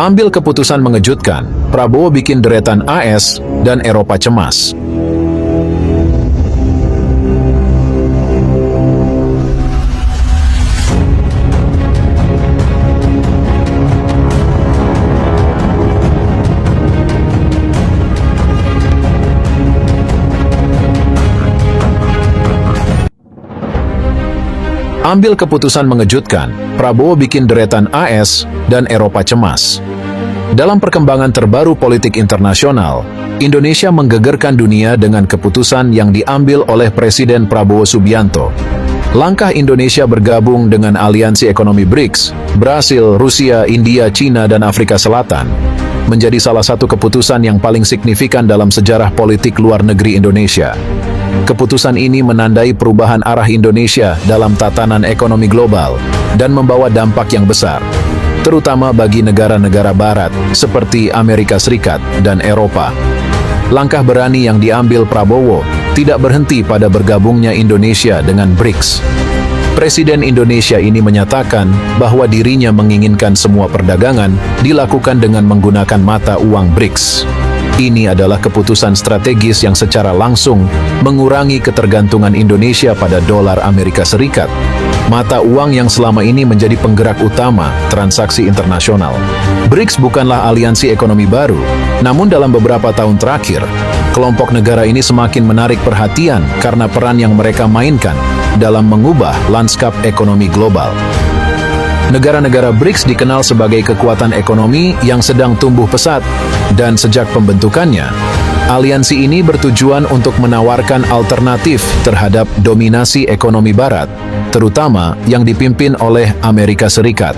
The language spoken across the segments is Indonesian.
Ambil keputusan mengejutkan, Prabowo bikin deretan AS dan Eropa cemas. Ambil keputusan mengejutkan, Prabowo bikin deretan AS dan Eropa cemas. Dalam perkembangan terbaru politik internasional, Indonesia menggegerkan dunia dengan keputusan yang diambil oleh Presiden Prabowo Subianto. Langkah Indonesia bergabung dengan aliansi ekonomi BRICS, Brasil, Rusia, India, China, dan Afrika Selatan, menjadi salah satu keputusan yang paling signifikan dalam sejarah politik luar negeri Indonesia. Keputusan ini menandai perubahan arah Indonesia dalam tatanan ekonomi global dan membawa dampak yang besar, terutama bagi negara-negara barat seperti Amerika Serikat dan Eropa. Langkah berani yang diambil Prabowo tidak berhenti pada bergabungnya Indonesia dengan BRICS. Presiden Indonesia ini menyatakan bahwa dirinya menginginkan semua perdagangan dilakukan dengan menggunakan mata uang BRICS. Ini adalah keputusan strategis yang secara langsung mengurangi ketergantungan Indonesia pada dolar Amerika Serikat, mata uang yang selama ini menjadi penggerak utama transaksi internasional. BRICS bukanlah aliansi ekonomi baru, namun dalam beberapa tahun terakhir, kelompok negara ini semakin menarik perhatian karena peran yang mereka mainkan dalam mengubah lanskap ekonomi global. Negara-negara BRICS dikenal sebagai kekuatan ekonomi yang sedang tumbuh pesat, dan sejak pembentukannya, aliansi ini bertujuan untuk menawarkan alternatif terhadap dominasi ekonomi barat, terutama yang dipimpin oleh Amerika Serikat.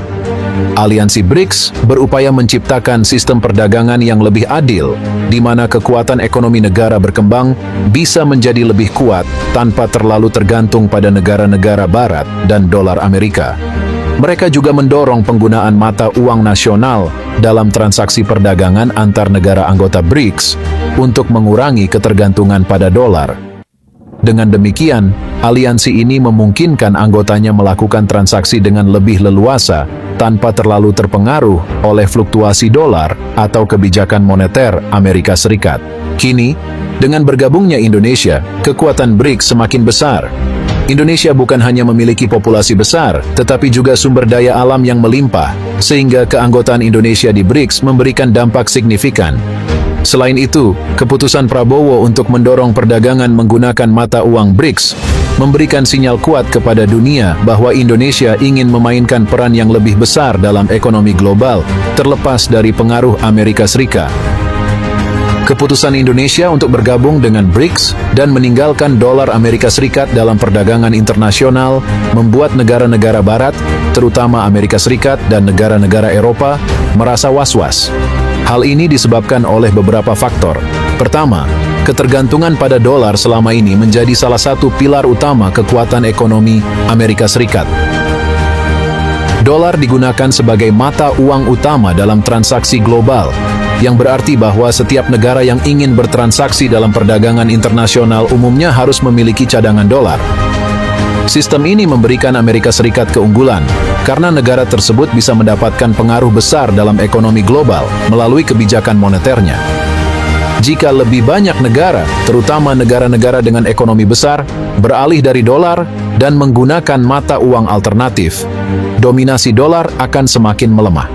Aliansi BRICS berupaya menciptakan sistem perdagangan yang lebih adil, di mana kekuatan ekonomi negara berkembang bisa menjadi lebih kuat tanpa terlalu tergantung pada negara-negara barat dan dolar Amerika. Mereka juga mendorong penggunaan mata uang nasional dalam transaksi perdagangan antar negara anggota BRICS untuk mengurangi ketergantungan pada dolar. Dengan demikian, aliansi ini memungkinkan anggotanya melakukan transaksi dengan lebih leluasa tanpa terlalu terpengaruh oleh fluktuasi dolar atau kebijakan moneter Amerika Serikat. Kini, dengan bergabungnya Indonesia, kekuatan BRICS semakin besar. Indonesia bukan hanya memiliki populasi besar, tetapi juga sumber daya alam yang melimpah, sehingga keanggotaan Indonesia di BRICS memberikan dampak signifikan. Selain itu, keputusan Prabowo untuk mendorong perdagangan menggunakan mata uang BRICS memberikan sinyal kuat kepada dunia bahwa Indonesia ingin memainkan peran yang lebih besar dalam ekonomi global, terlepas dari pengaruh Amerika Serikat. Keputusan Indonesia untuk bergabung dengan BRICS dan meninggalkan dolar Amerika Serikat dalam perdagangan internasional membuat negara-negara barat, terutama Amerika Serikat dan negara-negara Eropa, merasa was-was. Hal ini disebabkan oleh beberapa faktor. Pertama, ketergantungan pada dolar selama ini menjadi salah satu pilar utama kekuatan ekonomi Amerika Serikat. Dolar digunakan sebagai mata uang utama dalam transaksi global, yang berarti bahwa setiap negara yang ingin bertransaksi dalam perdagangan internasional umumnya harus memiliki cadangan dolar. Sistem ini memberikan Amerika Serikat keunggulan, karena negara tersebut bisa mendapatkan pengaruh besar dalam ekonomi global melalui kebijakan moneternya. Jika lebih banyak negara, terutama negara-negara dengan ekonomi besar, beralih dari dolar dan menggunakan mata uang alternatif, dominasi dolar akan semakin melemah.